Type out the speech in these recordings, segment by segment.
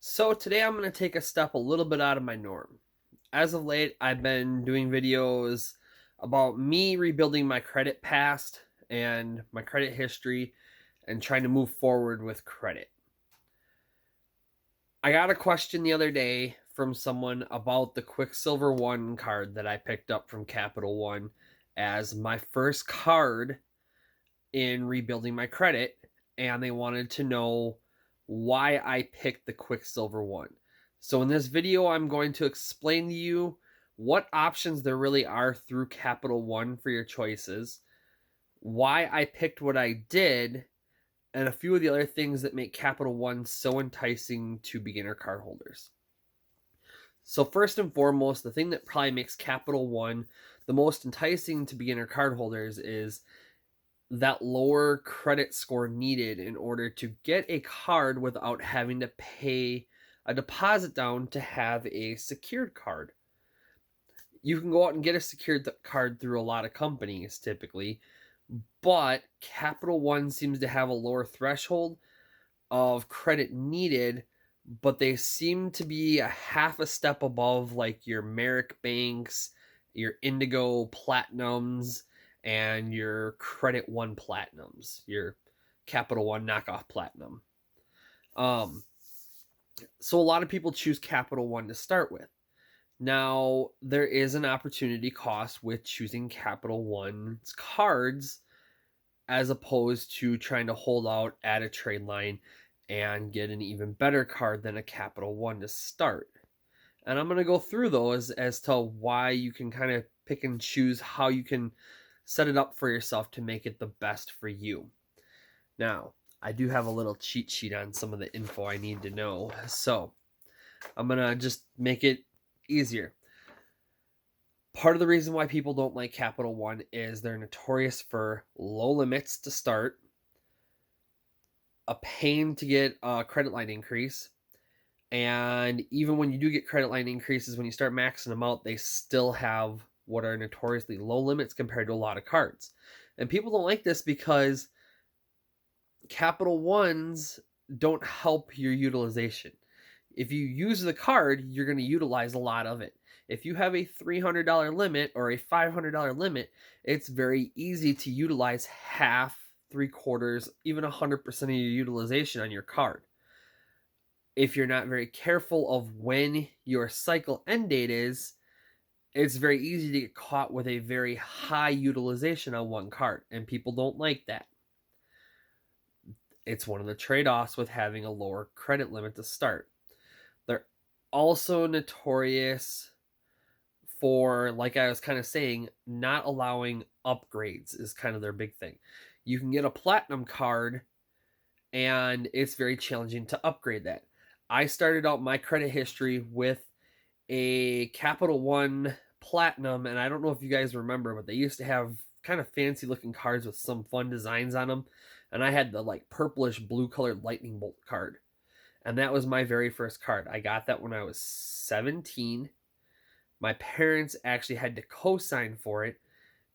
So today I'm going to take a step a little bit out of my norm. As of late, I've been doing videos about me rebuilding my credit past and my credit history and trying to move forward with credit. I got a question the other day from someone about the Quicksilver One card that I picked up from Capital One as my first card in rebuilding my credit, and they wanted to know why I picked the Quicksilver One. So in this video, I'm going to explain to you what options there really are through Capital One for your choices, why I picked what I did, and a few of the other things that make Capital One so enticing to beginner card holders. So first and foremost, the thing that probably makes Capital One the most enticing to beginner card holders is that lower credit score needed in order to get a card without having to pay a deposit down to have a secured card. You can go out and get a secured card through a lot of companies typically, but Capital One seems to have a lower threshold of credit needed, but they seem to be a half a step above like your Merrick Banks, your Indigo Platinums, and your Credit One Platinums, your Capital One knockoff Platinum. Um, so a lot of people choose Capital One to start with. Now, there is an opportunity cost with choosing Capital One's cards as opposed to trying to hold out at a trade line and get an even better card than a Capital One to start. And I'm going to go through those as to why you can kind of pick and choose how you can set it up for yourself to make it the best for you. Now, I do have a little cheat sheet on some of the info I need to know. So I'm going to just make it easier. Part of the reason why people don't like Capital One is they're notorious for low limits to start, a pain to get a credit line increase, and even when you do get credit line increases, when you start maxing them out, they still have what are notoriously low limits compared to a lot of cards. And people don't like this because Capital Ones don't help your utilization. If you use the card, you're going to utilize a lot of it. If you have a $300 limit or a $500 limit, it's very easy to utilize half, three quarters, even 100% of your utilization on your card. If you're not very careful of when your cycle end date is, it's very easy to get caught with a very high utilization on one card, and people don't like that. It's one of the trade-offs with having a lower credit limit to start. They're also notorious for, like I was kind of saying, not allowing upgrades is kind of their big thing. You can get a platinum card and it's very challenging to upgrade that. I started out my credit history with a Capital One Platinum, and I don't know if you guys remember, but they used to have kind of fancy looking cards with some fun designs on them. And I had the like purplish blue colored lightning bolt card. And that was my very first card. I got that when I was 17. My parents actually had to co-sign for it.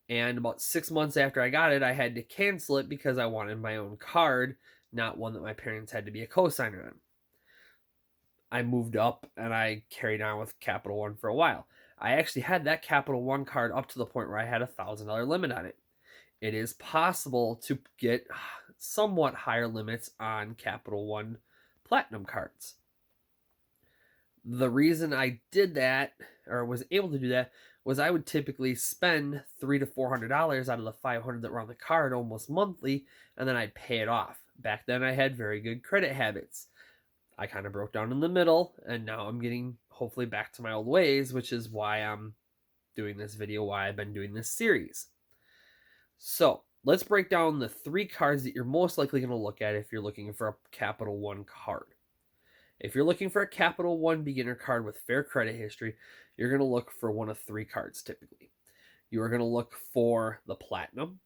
And about 6 months after I got it, I had to cancel it because I wanted my own card, not one that my parents had to be a co-signer on. I moved up and I carried on with Capital One for a while. I actually had that Capital One card up to the point where I had a $1,000 limit on it. It is possible to get somewhat higher limits on Capital One Platinum cards. The reason I did that, or was able to do that, was I would typically spend $300 to $400 out of the $500 that were on the card almost monthly, and then I'd pay it off. Back then, I had very good credit habits. I kind of broke down in the middle, and now I'm getting hopefully back to my old ways, which is why I'm doing this video, why I've been doing this series. So let's break down the 3 cards that you're most likely going to look at if you're looking for a Capital One card. If you're looking for a Capital One beginner card with fair credit history, you're going to look for one of 3 cards typically. You are going to look for the Platinum,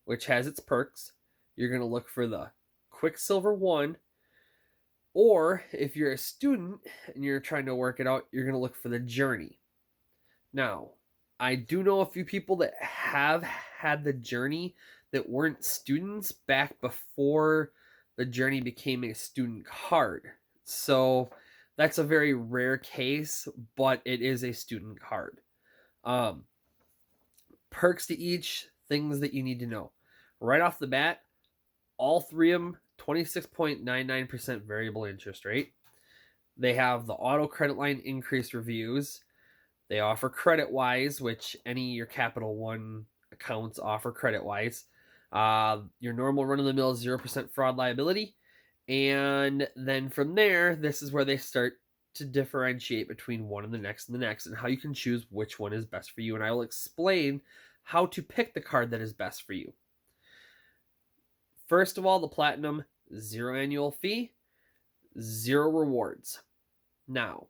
which has its perks. You're going to look for the Quicksilver One, or if you're a student and you're trying to work it out, you're going to look for the Journey. Now, I do know a few people that have had the Journey that weren't students back before the Journey became a student card. So That's a very rare case, but it is a student card. Um, Perks to each, things that you need to know. Right off the bat, all three of them, 26.99% variable interest rate. They have the auto credit line increase reviews. They offer credit wise, which any of your Capital One accounts offer credit wise. Your normal run of the mill 0% fraud liability. And then from there, this is where they start to differentiate between one and the next and the next, and how you can choose which one is best for you. And I will explain how to pick the card that is best for you. First of all, the Platinum, 0 annual fee, 0 rewards. Now,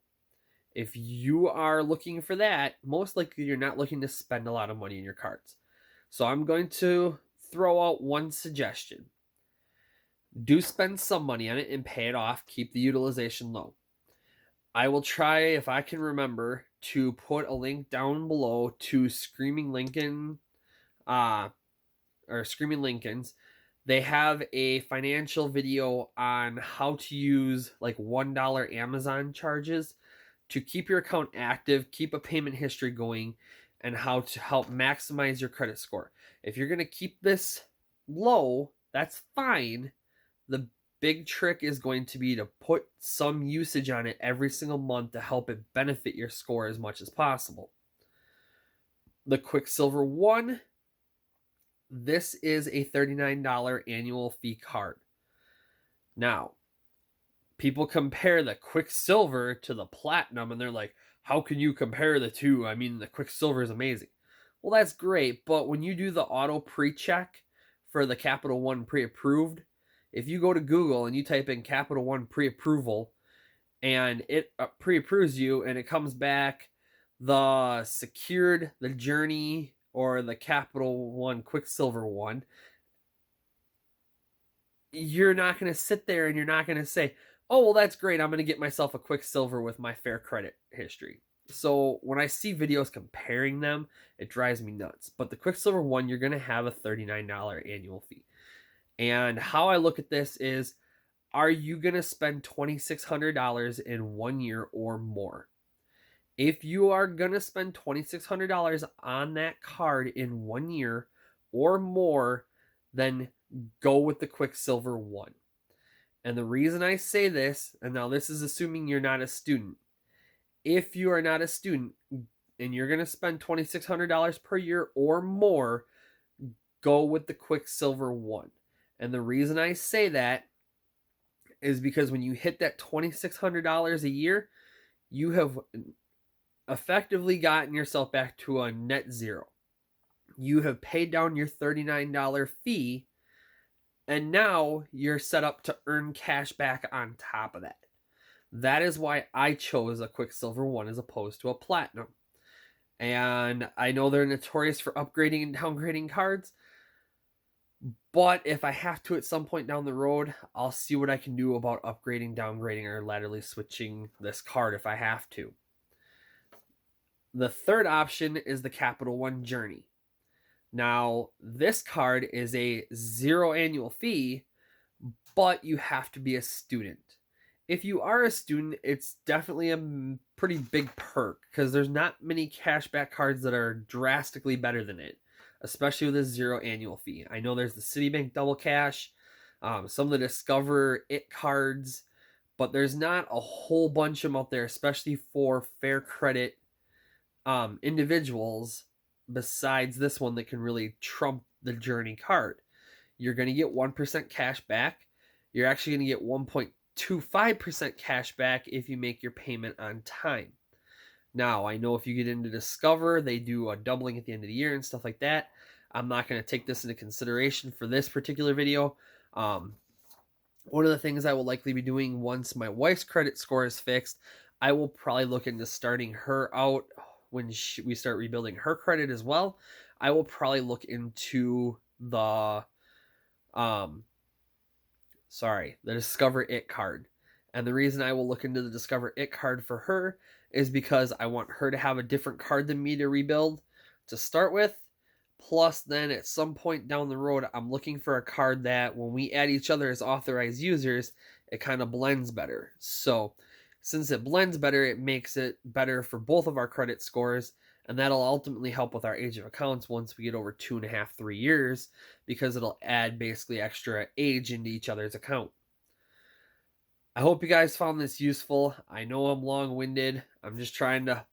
if you are looking for that, most likely you're not looking to spend a lot of money in your cards. So I'm going to throw out one suggestion. Do spend some money on it and pay it off. Keep the utilization low. I will try, if I can remember, to put a link down below to Screaming Lincoln, or Screaming Lincolns. They have a financial video on how to use like $1 Amazon charges to keep your account active, keep a payment history going, and how to help maximize your credit score. If you're going to keep this low, that's fine. The big trick is going to be to put some usage on it every single month to help it benefit your score as much as possible. The Quicksilver One, this is a $39 annual fee card. Now, people compare the Quicksilver to the Platinum, and they're like, how can you compare the two? I mean, the Quicksilver is amazing. Well, that's great, but when you do the auto pre-check for the Capital One pre-approved, if you go to Google and you type in Capital One pre-approval, and it pre-approves you, and it comes back the secured, the Journey, or the Capital One Quicksilver One, you're not going to sit there and you're not going to say, oh, well, that's great, I'm going to get myself a Quicksilver with my fair credit history. So when I see videos comparing them, it drives me nuts. But the Quicksilver One, you're going to have a $39 annual fee. And how I look at this is, are you going to spend $2,600 in 1 year or more? If you are going to spend $2,600 on that card in 1 year or more, then go with the Quicksilver One. And the reason I say this, and now this is assuming you're not a student. If you are not a student and you're going to spend $2,600 per year or more, go with the Quicksilver One. And the reason I say that is because when you hit that $2,600 a year, you have effectively gotten yourself back to a net zero. You have paid down your $39 fee, and now you're set up to earn cash back on top of that. That is why I chose a Quicksilver One as opposed to a Platinum. And I know they're notorious for upgrading and downgrading cards, but if I have to at some point down the road, I'll see what I can do about upgrading, downgrading, or laterally switching this card if I have to. The third option is the Capital One Journey. Now, this card is a 0 annual fee, but you have to be a student. If you are a student, it's definitely a pretty big perk because there's not many cashback cards that are drastically better than it, especially with a 0 annual fee. I know there's the Citibank Double Cash, some of the Discover It cards, but there's not a whole bunch of them out there, especially for fair credit individuals, besides this one that can really trump the Journey card. You're going to get 1% cash back. You're actually going to get 1.25% cash back if you make your payment on time. Now, I know if you get into Discover, they do a doubling at the end of the year and stuff like that. I'm not going to take this into consideration for this particular video. One of the things I will likely be doing once my wife's credit score is fixed, I will probably look into starting her out when we start rebuilding her credit as well. I will probably look into the Discover It card. And the reason I will look into the Discover It card for her is because I want her to have a different card than me to rebuild to start with. Plus, then at some point down the road, I'm looking for a card that when we add each other as authorized users, it kind of blends better. So Since it blends better, it makes it better for both of our credit scores, and that'll ultimately help with our age of accounts once we get over 2.5, 3 years, because it'll add basically extra age into each other's account. I hope you guys found this useful. I know I'm long-winded. I'm just trying to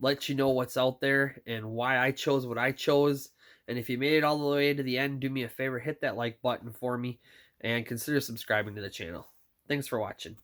let you know what's out there and why I chose what I chose. And if you made it all the way to the end, do me a favor, hit that like button for me and consider subscribing to the channel. Thanks for watching.